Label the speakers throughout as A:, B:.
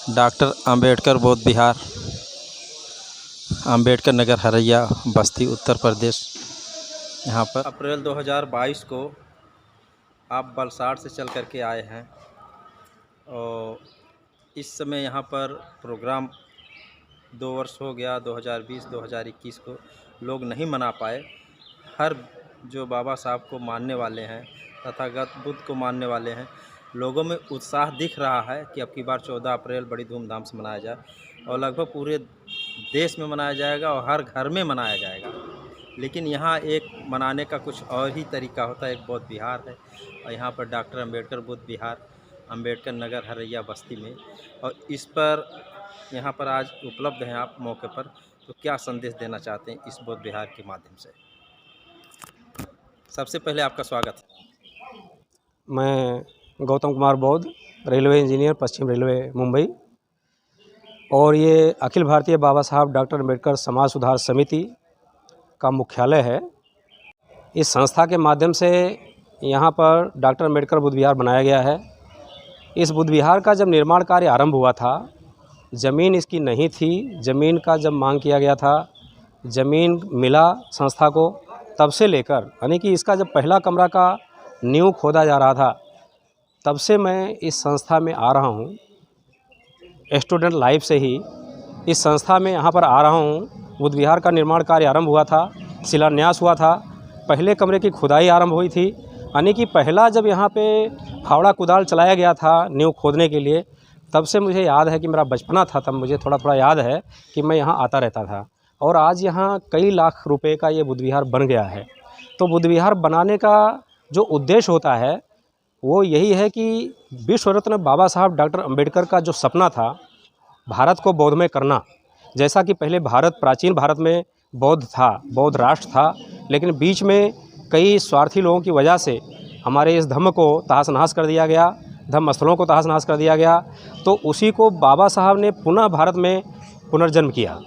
A: Doctor Ambedkar बौद्ध विहार, अंबेडकर नगर, हरैया, बस्ती, उत्तर प्रदेश। यहाँ पर अप्रैल 2022 को आप वलसाड़ से चल करके आए हैं और इस समय यहाँ पर प्रोग्राम 2 वर्ष हो गया, 2020-2021 को लोग नहीं मना पाए। हर जो बाबा साहब को मानने वाले हैं, तथागत बुद्ध को मानने वाले हैं, लोगों में उत्साह दिख रहा है कि अब की बार 14 अप्रैल बड़ी धूमधाम से मनाया जाए और लगभग पूरे देश में मनाया जाएगा और हर घर में मनाया जाएगा। लेकिन यहाँ एक मनाने का कुछ और ही तरीका होता है। एक बौद्ध विहार है और यहाँ पर डॉक्टर अंबेडकर बुद्ध विहार, अंबेडकर नगर, हरैया, बस्ती में, और इस पर यहाँ पर आज उपलब्ध हैं आप मौके पर। तो क्या संदेश देना चाहते हैं इस बौद्ध विहार के माध्यम से? सबसे पहले आपका स्वागत है।
B: मैं गौतम कुमार बौद्ध, रेलवे इंजीनियर, पश्चिम रेलवे, मुंबई। और ये अखिल भारतीय बाबा साहब डॉक्टर अंबेडकर समाज सुधार समिति का मुख्यालय है। इस संस्था के माध्यम से यहाँ पर डॉक्टर अंबेडकर बुद्ध विहार बनाया गया है। इस बुद्ध विहार का जब निर्माण कार्य आरंभ हुआ था, ज़मीन इसकी नहीं थी। ज़मीन का जब मांग किया गया था, ज़मीन मिला संस्था को, तब से लेकर यानी कि इसका जब पहला कमरा का नींव खोदा जा रहा था, तब से मैं इस संस्था में आ रहा हूँ। स्टूडेंट लाइफ से ही इस संस्था में यहाँ पर आ रहा हूँ। बुद्ध विहार का निर्माण कार्य आरंभ हुआ था, शिलान्यास हुआ था, पहले कमरे की खुदाई आरंभ हुई थी। यानी कि पहला जब यहाँ पे फावड़ा कुदाल चलाया गया था नींव खोदने के लिए, तब से मुझे याद है कि मेरा बचपना था, तब मुझे थोड़ा थोड़ा याद है कि मैं यहाँ आता रहता था। और आज यहाँ कई लाख रुपए का ये बुद्ध विहार बन गया है। तो बुद्ध विहार बनाने का जो उद्देश्य होता है वो यही है कि विश्व रत्न बाबा साहब डॉक्टर अंबेडकर का जो सपना था भारत को बौद्धमय करना, जैसा कि पहले भारत, प्राचीन भारत में बौद्ध था, बौद्ध राष्ट्र था, लेकिन बीच में कई स्वार्थी लोगों की वजह से हमारे इस धम्म को तहस नहस कर दिया गया, धम्म स्थलों को तहस नहस कर दिया गया। तो उसी को बाबा साहब ने पुनः भारत में पुनर्जन्म किया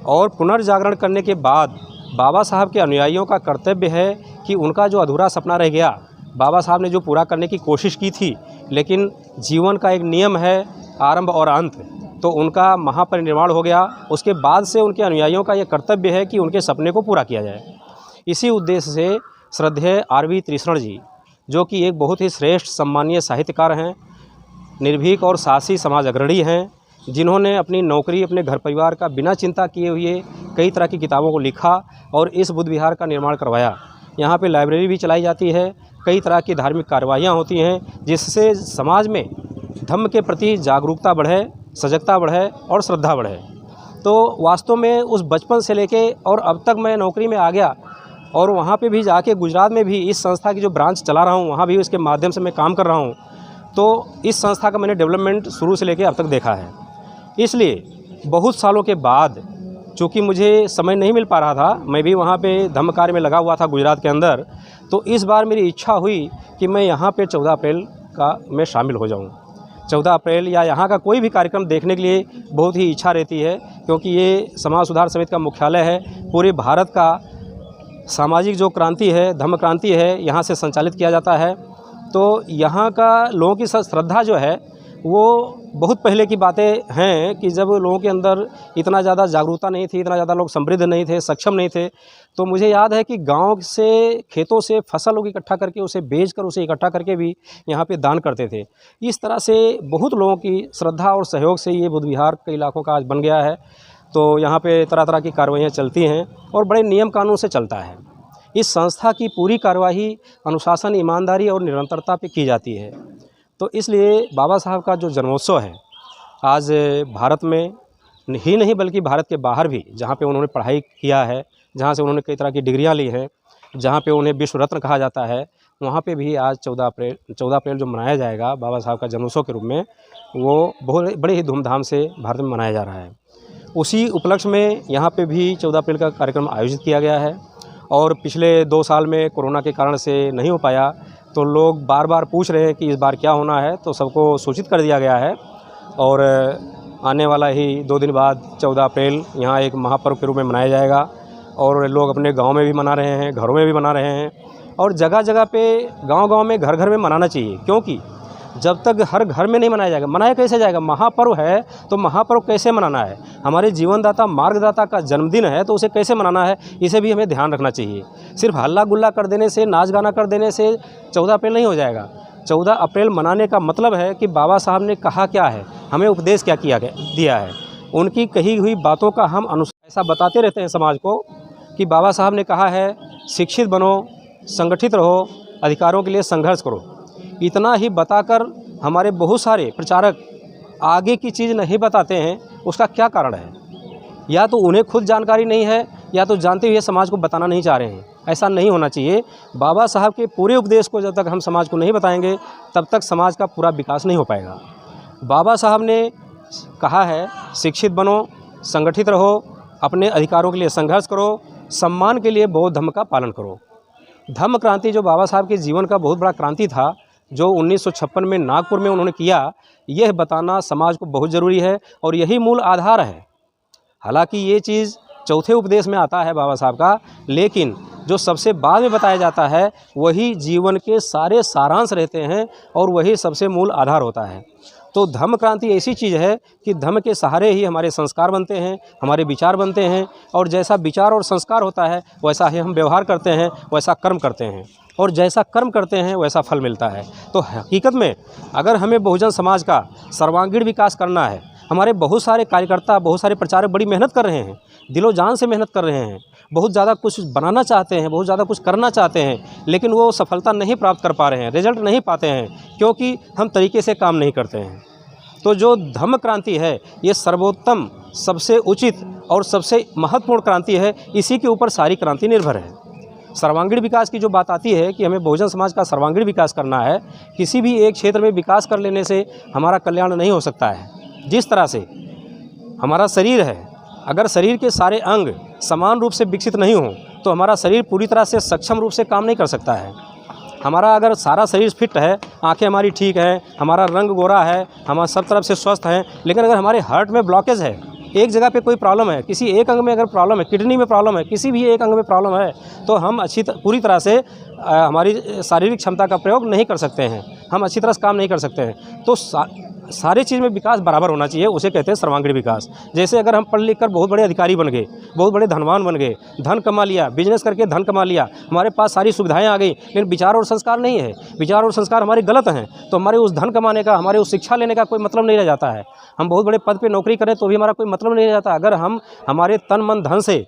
B: और पुनर्जागरण करने के बाद बाबा साहब के अनुयायियों का कर्तव्य है कि उनका जो अधूरा सपना रह गया, बाबा साहब ने जो पूरा करने की कोशिश की थी, लेकिन जीवन का एक नियम है आरंभ और अंत, तो उनका महापरिनिर्वाण हो गया। उसके बाद से उनके अनुयायियों का ये कर्तव्य है कि उनके सपने को पूरा किया जाए। इसी उद्देश्य से श्रद्धेय आर.वी. तृष्णन जी, जो कि एक बहुत ही श्रेष्ठ सम्मानीय साहित्यकार हैं, निर्भीक और साहसी समाज अग्रणी हैं, जिन्होंने अपनी नौकरी, अपने घर परिवार का बिना चिंता किए हुए कई तरह की किताबों को लिखा और इस बुद्ध विहार का निर्माण करवाया। यहाँ पे लाइब्रेरी भी चलाई जाती है, कई तरह की धार्मिक कार्रवाइयाँ होती हैं, जिससे समाज में धम्म के प्रति जागरूकता बढ़े, सजगता बढ़े और श्रद्धा बढ़े। तो वास्तव में उस बचपन से लेके और अब तक मैं नौकरी में आ गया और वहाँ पे भी जाके गुजरात में भी इस संस्था की जो ब्रांच चला रहा हूँ, वहाँ भी उसके माध्यम से मैं काम कर रहा हूँ। तो इस संस्था का मैंने डेवलपमेंट शुरू से लेके अब तक देखा है। इसलिए बहुत सालों के बाद, चूँकि मुझे समय नहीं मिल पा रहा था, मैं भी वहाँ पे धम्म कार्य में लगा हुआ था गुजरात के अंदर, तो इस बार मेरी इच्छा हुई कि मैं यहाँ पे 14 अप्रैल का मैं शामिल हो जाऊँ। 14 अप्रैल या यहाँ का कोई भी कार्यक्रम देखने के लिए बहुत ही इच्छा रहती है, क्योंकि ये समाज सुधार समिति का मुख्यालय है। पूरे भारत का सामाजिक जो क्रांति है, धम्म क्रांति है, यहाँ से संचालित किया जाता है। तो यहाँ का लोगों की श्रद्धा जो है वो बहुत पहले की बातें हैं कि जब लोगों के अंदर इतना ज़्यादा जागरूकता नहीं थी, इतना ज़्यादा लोग समृद्ध नहीं थे, सक्षम नहीं थे। तो मुझे याद है कि गांव से, खेतों से फसल लोग इकट्ठा करके उसे बेचकर, उसे इकट्ठा करके भी यहाँ पे दान करते थे। इस तरह से बहुत लोगों की श्रद्धा और सहयोग से ये बुद्ध विहार कई इलाकों का आज बन गया है। तो यहाँ पे तरह तरह की कार्रवाइयाँ चलती हैं और बड़े नियम कानून से चलता है। इस संस्था की पूरी कार्यवाही अनुशासन, ईमानदारी और निरंतरता पे की जाती है। तो इसलिए बाबा साहब का जो जन्मोत्सव है आज भारत में ही नहीं बल्कि भारत के बाहर भी, जहाँ पे उन्होंने पढ़ाई किया है, जहाँ से उन्होंने कई तरह की डिग्रियाँ ली हैं, जहाँ पे उन्हें विश्व रत्न कहा जाता है, वहाँ पे भी आज 14 अप्रैल जो मनाया जाएगा बाबा साहब का जन्मोत्सव के रूप में, वो बहुत बड़े ही धूमधाम से भारत में मनाया जा रहा है। उसी उपलक्ष्य में यहाँ पे भी 14 अप्रैल का कार्यक्रम आयोजित किया गया है और पिछले 2 साल में कोरोना के कारण से नहीं हो पाया। तो लोग बार बार पूछ रहे हैं कि इस बार क्या होना है, तो सबको सूचित कर दिया गया है और आने वाला ही 2 दिन बाद 14 अप्रैल यहाँ एक महापर्व के रूप में मनाया जाएगा और लोग अपने गांव में भी मना रहे हैं, घरों में भी मना रहे हैं और जगह जगह पे, गांव-गांव में, घर घर में मनाना चाहिए, क्योंकि जब तक हर घर में नहीं मनाया जाएगा, मनाया कैसे जाएगा? महापर्व है तो महापर्व कैसे मनाना है? हमारे जीवनदाता मार्गदाता का जन्मदिन है तो उसे कैसे मनाना है, इसे भी हमें ध्यान रखना चाहिए। सिर्फ हल्ला गुल्ला कर देने से, नाच गाना कर देने से 14 अप्रैल नहीं हो जाएगा। 14 अप्रैल मनाने का मतलब है कि बाबा साहब ने कहा क्या है, हमें उपदेश क्या दिया है, उनकी कही हुई बातों का हम ऐसा बताते रहते हैं समाज को कि बाबा साहब ने कहा है शिक्षित बनो, संगठित रहो, अधिकारों के लिए संघर्ष करो। इतना ही बताकर हमारे बहुत सारे प्रचारक आगे की चीज़ नहीं बताते हैं। उसका क्या कारण है? या तो उन्हें खुद जानकारी नहीं है या तो जानते हुए समाज को बताना नहीं चाह रहे हैं। ऐसा नहीं होना चाहिए। बाबा साहब के पूरे उपदेश को जब तक हम समाज को नहीं बताएंगे तब तक समाज का पूरा विकास नहीं हो पाएगा। बाबा साहब ने कहा है शिक्षित बनो, संगठित रहो, अपने अधिकारों के लिए संघर्ष करो, सम्मान के लिए बौद्ध धर्म का पालन करो। धम्म क्रांति जो बाबा साहब के जीवन का बहुत बड़ा क्रांति था, जो 1956 में नागपुर में उन्होंने किया, यह बताना समाज को बहुत ज़रूरी है और यही मूल आधार है। हालांकि ये चीज़ चौथे उपदेश में आता है बाबा साहब का, लेकिन जो सबसे बाद में बताया जाता है वही जीवन के सारे सारांश रहते हैं और वही सबसे मूल आधार होता है। तो धम्म क्रांति ऐसी चीज़ है कि धम्म के सहारे ही हमारे संस्कार बनते हैं, हमारे विचार बनते हैं, और जैसा विचार और संस्कार होता है वैसा ही हम व्यवहार करते हैं, वैसा कर्म करते हैं, और जैसा कर्म करते हैं वैसा फल मिलता है। तो हकीकत में अगर हमें बहुजन समाज का सर्वांगीण विकास करना है, हमारे बहुत सारे कार्यकर्ता, बहुत सारे प्रचारक बड़ी मेहनत कर रहे हैं, दिलो जान से मेहनत कर रहे हैं, बहुत ज़्यादा कुछ बनाना चाहते हैं, बहुत ज़्यादा कुछ करना चाहते हैं, लेकिन वो सफलता नहीं प्राप्त कर पा रहे हैं, रिजल्ट नहीं पाते हैं, क्योंकि हम तरीके से काम नहीं करते हैं। तो जो धम्म क्रांति है ये सर्वोत्तम, सबसे उचित और सबसे महत्वपूर्ण क्रांति है। इसी के ऊपर सारी क्रांति निर्भर है। सर्वांगीण विकास की जो बात आती है कि हमें बहुजन समाज का सर्वांगीण विकास करना है, किसी भी एक क्षेत्र में विकास कर लेने से हमारा कल्याण नहीं हो सकता है। जिस तरह से हमारा शरीर है, अगर शरीर के सारे अंग समान रूप से विकसित नहीं हों तो हमारा शरीर पूरी तरह से सक्षम रूप से काम नहीं कर सकता है। हमारा अगर सारा शरीर फिट है, आंखें हमारी ठीक हैं, हमारा रंग गोरा है, हम सब तरफ से स्वस्थ हैं, लेकिन अगर हमारे हार्ट में ब्लॉकेज है, एक जगह पे कोई प्रॉब्लम है, किसी एक अंग में अगर प्रॉब्लम है, किडनी में प्रॉब्लम है, किसी भी एक अंग में प्रॉब्लम है, तो हम पूरी तरह से हमारी शारीरिक क्षमता का प्रयोग नहीं कर सकते हैं, हम अच्छी तरह से काम नहीं कर सकते हैं। तो सारी चीज़ में विकास बराबर होना चाहिए, उसे कहते हैं सर्वांगीण विकास। जैसे अगर हम पढ़ लिख कर बहुत बड़े अधिकारी बन गए, बहुत बड़े धनवान बन गए, धन कमा लिया, बिजनेस करके धन कमा लिया, हमारे पास सारी सुविधाएं आ गई, लेकिन विचार और संस्कार नहीं है, विचार और संस्कार हमारे गलत हैं, तो हमारे उस धन कमाने का, हमारे उस शिक्षा लेने का कोई मतलब नहीं रह जाता है। हम बहुत बड़े पद पर नौकरी करें तो भी हमारा कोई मतलब नहीं रह जाता। अगर हम हमारे तन मन धन से,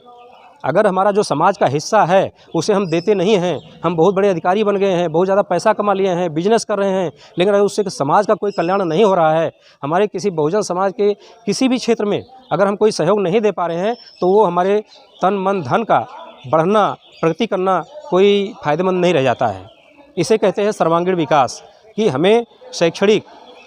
B: अगर हमारा जो समाज का हिस्सा है उसे हम देते नहीं हैं, हम बहुत बड़े अधिकारी बन गए हैं, बहुत ज़्यादा पैसा कमा लिए हैं, बिजनेस कर रहे हैं, लेकिन अगर उससे समाज का कोई कल्याण नहीं हो रहा है, हमारे किसी बहुजन समाज के किसी भी क्षेत्र में अगर हम कोई सहयोग नहीं दे पा रहे हैं, तो वो हमारे तन मन धन का बढ़ना, प्रगति करना कोई फ़ायदेमंद नहीं रह जाता है। इसे कहते हैं सर्वांगीण विकास, कि हमें शैक्षणिक,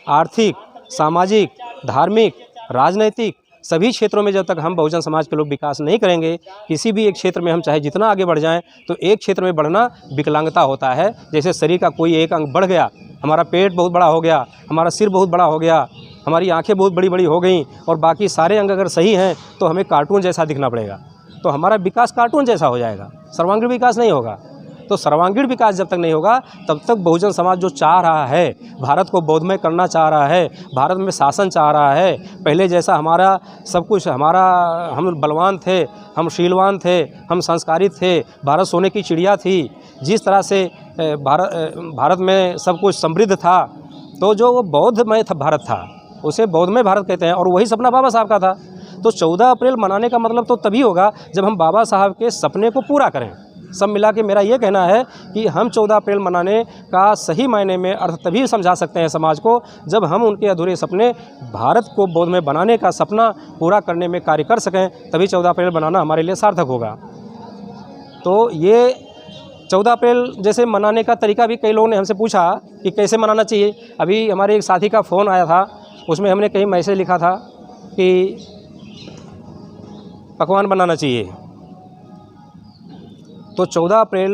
B: आर्थिक, सामाजिक, धार्मिक, राजनैतिक सभी क्षेत्रों में जब तक हम बहुजन समाज के लोग विकास नहीं करेंगे, किसी भी एक क्षेत्र में हम चाहे जितना आगे बढ़ जाएं, तो एक क्षेत्र में बढ़ना विकलांगता होता है। जैसे शरीर का कोई एक अंग बढ़ गया, हमारा पेट बहुत बड़ा हो गया, हमारा सिर बहुत बड़ा हो गया, हमारी आंखें बहुत बड़ी बड़ी हो गई, और बाकी सारे अंग अगर सही हैं तो हमें कार्टून जैसा दिखना पड़ेगा, तो हमारा विकास कार्टून जैसा हो जाएगा, सर्वांगीण विकास नहीं होगा। तो सर्वांगीण विकास जब तक नहीं होगा तब तक बहुजन समाज जो चाह रहा है, भारत को बौद्धमय करना चाह रहा है, भारत में शासन चाह रहा है, पहले जैसा हमारा सब कुछ, हम बलवान थे, हम शीलवान थे, हम संस्कारित थे, भारत सोने की चिड़िया थी, जिस तरह से भारत में सब कुछ समृद्ध था, तो जो वो बौद्धमय भारत था उसे बौद्धमय भारत कहते हैं, और वही सपना बाबा साहब का था। तो 14 अप्रैल मनाने का मतलब तो तभी होगा जब हम बाबा साहब के सपने को पूरा करें। सब मिला के मेरा ये कहना है कि हम 14 अप्रैल मनाने का सही मायने में अर्थ तभी समझा सकते हैं समाज को, जब हम उनके अधूरे सपने, भारत को बौद्धमय बनाने का सपना पूरा करने में कार्य कर सकें, तभी 14 अप्रैल मनाना हमारे लिए सार्थक होगा। तो ये 14 अप्रैल जैसे मनाने का तरीका भी कई लोगों ने हमसे पूछा कि कैसे मनाना चाहिए। अभी हमारे एक साथी का फ़ोन आया था, उसमें हमने कहीं मैसेज लिखा था कि पकवान बनाना चाहिए। तो 14 अप्रैल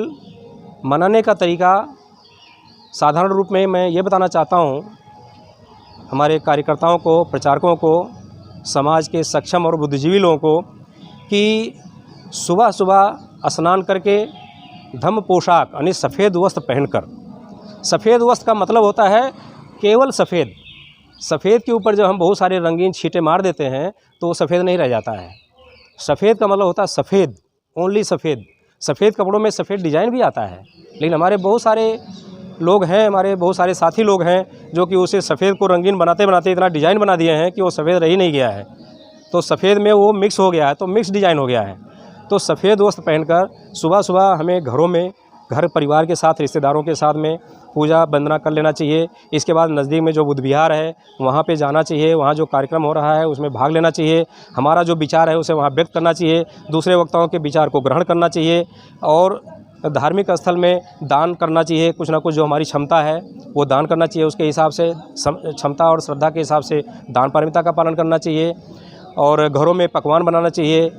B: मनाने का तरीका साधारण रूप में मैं ये बताना चाहता हूँ हमारे कार्यकर्ताओं को, प्रचारकों को, समाज के सक्षम और बुद्धिजीवी लोगों को, कि सुबह सुबह स्नान करके धम्म पोशाक यानी सफ़ेद वस्त्र पहनकर, सफ़ेद वस्त्र का मतलब होता है केवल सफ़ेद के ऊपर जब हम बहुत सारे रंगीन छींटे मार देते हैं तो वो सफ़ेद नहीं रह जाता है। सफ़ेद का मतलब होता है सफ़ेद, ओनली सफ़ेद। सफ़ेद कपड़ों में सफ़ेद डिज़ाइन भी आता है, लेकिन हमारे बहुत सारे लोग हैं, हमारे बहुत सारे साथी लोग हैं जो कि उसे सफ़ेद को रंगीन बनाते बनाते इतना डिज़ाइन बना दिए हैं कि वो सफ़ेद रह ही नहीं गया है। तो सफ़ेद में वो मिक्स हो गया है, तो मिक्स डिज़ाइन हो गया है। तो सफ़ेद वस्त्र पहनकर सुबह सुबह हमें घरों में, घर परिवार के साथ, रिश्तेदारों के साथ में पूजा वंदना कर लेना चाहिए। इसके बाद नज़दीक में जो बुद्ध विहार है वहाँ पे जाना चाहिए, वहाँ जो कार्यक्रम हो रहा है उसमें भाग लेना चाहिए। हमारा जो विचार है उसे वहाँ व्यक्त करना चाहिए, दूसरे वक्ताओं के विचार को ग्रहण करना चाहिए और धार्मिक स्थल में दान करना चाहिए। कुछ ना कुछ जो हमारी क्षमता है वो दान करना चाहिए, उसके हिसाब से क्षमता और श्रद्धा के हिसाब से दान पारमिता का पालन करना चाहिए। और घरों में पकवान बनाना चाहिए,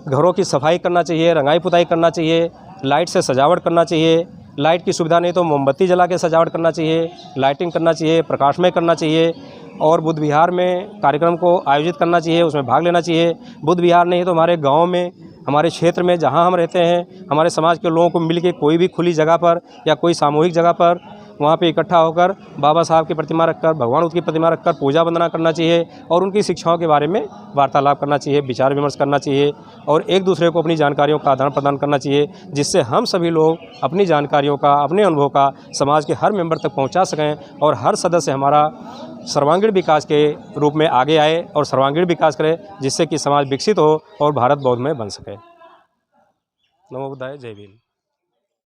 B: घरों की सफाई करना चाहिए, रंगाई पुताई करना चाहिए, लाइट से सजावट करना चाहिए। लाइट की सुविधा नहीं तो मोमबत्ती जला के सजावट करना चाहिए, लाइटिंग करना चाहिए, प्रकाशमय करना चाहिए और बुद्ध विहार में कार्यक्रम को आयोजित करना चाहिए, उसमें भाग लेना चाहिए। बुद्ध विहार नहीं तो हमारे गांव में, हमारे क्षेत्र में जहां हम रहते हैं, हमारे समाज के लोगों को मिल के कोई भी खुली जगह पर या कोई सामूहिक जगह पर वहाँ पे इकट्ठा होकर बाबा साहब की प्रतिमा रखकर, भगवान बुद्ध की प्रतिमा रखकर पूजा वंदना करना चाहिए और उनकी शिक्षाओं के बारे में वार्तालाप करना चाहिए, विचार विमर्श करना चाहिए और एक दूसरे को अपनी जानकारियों का आदान प्रदान करना चाहिए, जिससे हम सभी लोग अपनी जानकारियों का, अपने अनुभव का समाज के हर मेंबर तक पहुंचा सकें और हर सदस्य हमारा सर्वांगीण विकास के रूप में आगे आए और सर्वांगीण विकास करे, जिससे कि समाज विकसित हो और भारत बौद्धमय बन सके। नमो बुद्धाय, जय भीम।